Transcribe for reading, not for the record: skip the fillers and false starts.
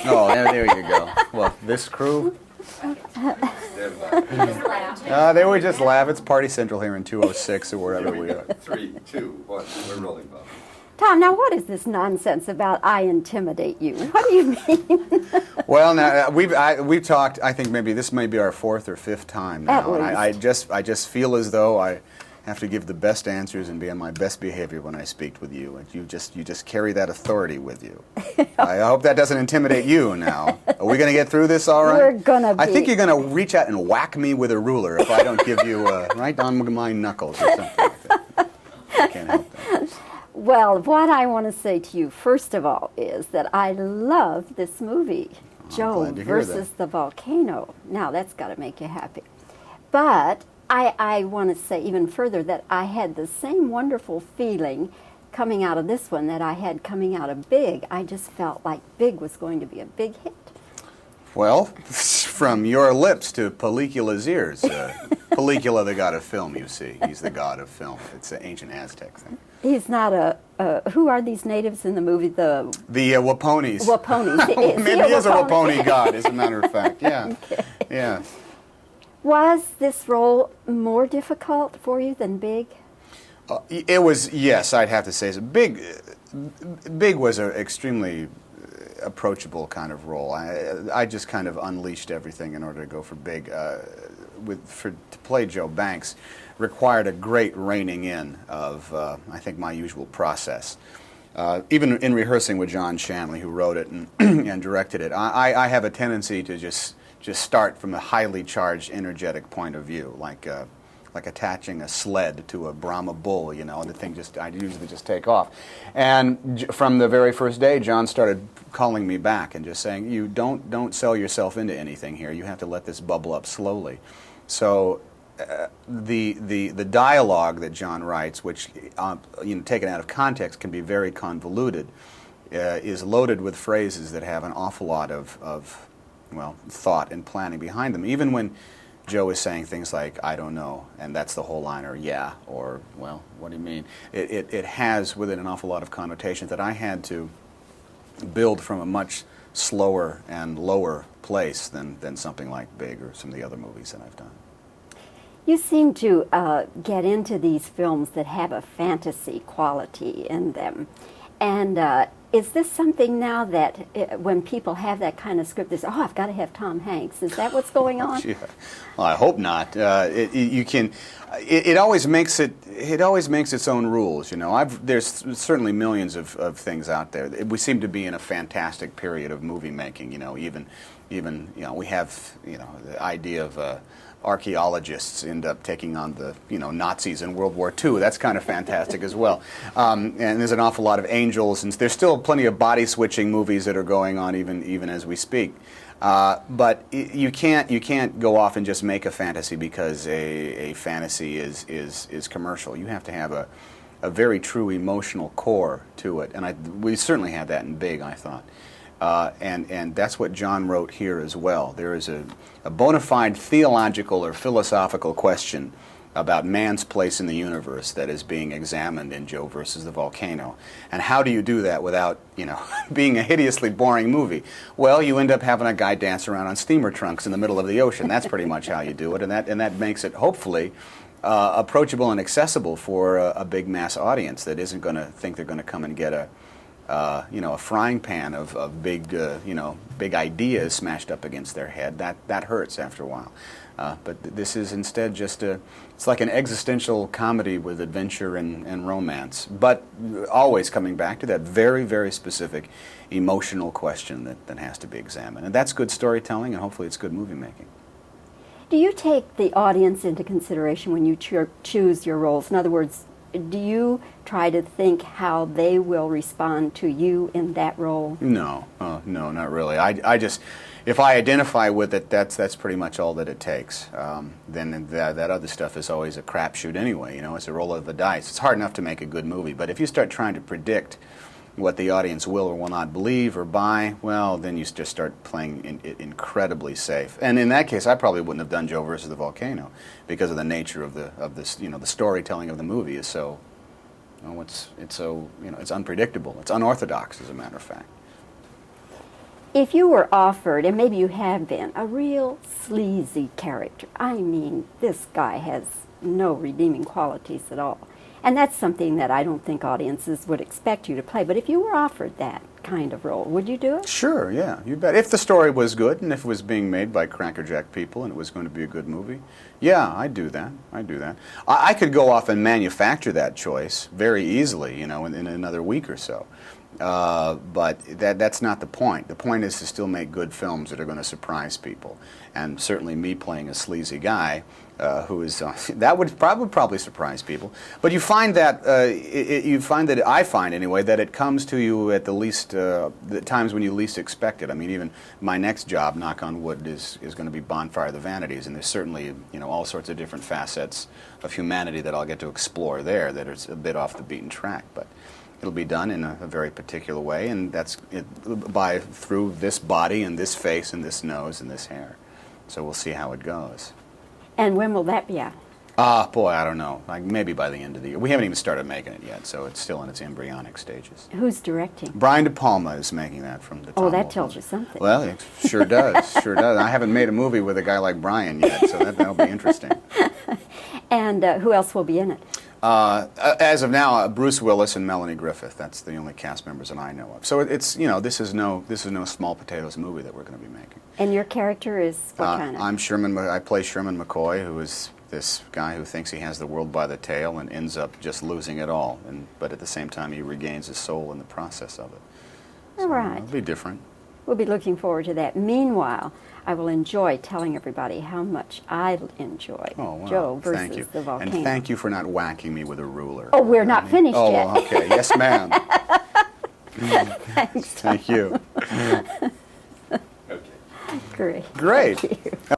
Oh, there you go. Well, this crew, they would just laugh. It's Party Central here in 206 or wherever we are. 3, 2, 1. We're rolling, Bob. Tom, now what is this nonsense about I intimidate you? What do you mean? Well, now we've talked. I think maybe this may be our 4th or 5th time now, At and least. I just feel as though I have to give the best answers and be on my best behavior when I speak with you, and you just carry that authority with you. I hope that doesn't intimidate you. Now, are we going to get through this all right? We're gonna be. I think you're going to reach out and whack me with a ruler if I don't give you right on my knuckles or something like that. I can't help that. Well, what I want to say to you, first of all, is that I love this movie, Joe glad to hear versus the Volcano. Now, that's got to make you happy. But I want to say even further that I had the same wonderful feeling coming out of this one that I had coming out of Big. I just felt like Big was going to be a big hit. Well, from your lips to Pelicula's ears. Pelicula, the god of film, you see. He's the god of film. It's an ancient Aztec thing. He's not who are these natives in the movie? The Waponis. Waponis. Maybe he is a Waponi god, as a matter of fact. Yeah. Okay. Yeah. Was this role more difficult for you than Big? It was, yes, I'd have to say. So Big was an extremely approachable kind of role. I just kind of unleashed everything in order to go for Big. To play Joe Banks required a great reining in of, I think, my usual process. Even in rehearsing with John Shanley, who wrote it and, and directed it, I have a tendency to just start from a highly charged, energetic point of view, like attaching a sled to a Brahma bull, you know, and the thing I usually just take off. And from the very first day, John started calling me back and just saying, you don't sell yourself into anything here. You have to let this bubble up slowly. So the dialogue that John writes, which taken out of context can be very convoluted, is loaded with phrases that have an awful lot of thought and planning behind them. Even when Joe is saying things like, I don't know, and that's the whole line, or yeah, or, well, what do you mean? It has with it an awful lot of connotations that I had to build from a much slower and lower place than something like Big or some of the other movies that I've done. You seem to get into these films that have a fantasy quality in them. And is this something now that when people have that kind of script, they say, oh, I've got to have Tom Hanks. Is that what's going on? Yeah. Well, I hope not. It always makes its own rules, you know. There's certainly millions of things out there. We seem to be in a fantastic period of movie making, you know. Even we have, the idea of archaeologists end up taking on the Nazis in World War II. That's kind of fantastic as well. And there's an awful lot of angels, and there's still plenty of body switching movies that are going on even as we speak. But you can't go off and just make a fantasy because a fantasy is commercial. You have to have a very true emotional core to it, and we certainly had that in Big, I thought. And that's what John wrote here as well. There is a bona fide theological or philosophical question about man's place in the universe that is being examined in Joe versus the Volcano. And how do you do that without, being a hideously boring movie? Well, you end up having a guy dance around on steamer trunks in the middle of the ocean. That's pretty much how you do it, and that makes it, hopefully, approachable and accessible for a big mass audience that isn't going to think they're going to come and get a frying pan of big ideas smashed up against their head. That hurts after a while. But this is instead just it's like an existential comedy with adventure and romance, but always coming back to that very, very specific emotional question that has to be examined. And that's good storytelling, and hopefully it's good movie making. Do you take the audience into consideration when you choose your roles? In other words, do you try to think how they will respond to you in that role? No, not really. I just, if I identify with it, that's pretty much all that it takes. Then that other stuff is always a crapshoot anyway. It's a roll of the dice. It's hard enough to make a good movie, but if you start trying to predict what the audience will or will not believe or buy, well, then you just start playing it incredibly safe. And in that case, I probably wouldn't have done Joe versus the Volcano because of the nature of this. The storytelling of the movie is so, it's unpredictable. It's unorthodox, as a matter of fact. if you were offered, and maybe you have been, a real sleazy character, I mean, this guy has no redeeming qualities at all. And that's something that I don't think audiences would expect you to play. But if you were offered that kind of role, would you do it? Sure, yeah, you bet. If the story was good and if it was being made by crackerjack people and it was going to be a good movie, yeah, I'd do that. I'd do that. I could go off and manufacture that choice very easily, you know, in another week or so. But that's not the point. The point is to still make good films that are going to surprise people. And certainly me playing a sleazy guy who is that would probably surprise people. But you find that I find anyway that it comes to you at the times when you least expect it. I mean, even my next job, knock on wood, is going to be Bonfire of the Vanities, and there's certainly, you know, all sorts of different facets of humanity that I'll get to explore there that is a bit off the beaten track, but it'll be done in a very particular way, and that's through this body and this face and this nose and this hair. So we'll see how it goes. And when will that be out? Boy, I don't know. Like maybe by the end of the year. We haven't even started making it yet, so it's still in its embryonic stages. Who's directing? Brian De Palma is making that from the Tom Oh, that Wolfe tells movie. you something. Well, it sure does. Sure does. I haven't made a movie with a guy like Brian yet, so that'll be interesting. And who else will be in it? As of now, Bruce Willis and Melanie Griffith. That's the only cast members that I know of. So it's, you know, this is no small potatoes movie that we're going to be making. And your character is what kind of? I'm Sherman. I play Sherman McCoy, who is this guy who thinks he has the world by the tail and ends up just losing it all. But at the same time, he regains his soul in the process of it. All right. It'll be different. We'll be looking forward to that. Meanwhile, I will enjoy telling everybody how much I enjoy Joe versus thank you. the Volcano. And thank you for not whacking me with a ruler. Oh, we're not finished oh, yet. Oh, okay. Yes, ma'am. Thanks, Tom. Thank you. Okay. Great. Great. Thank you.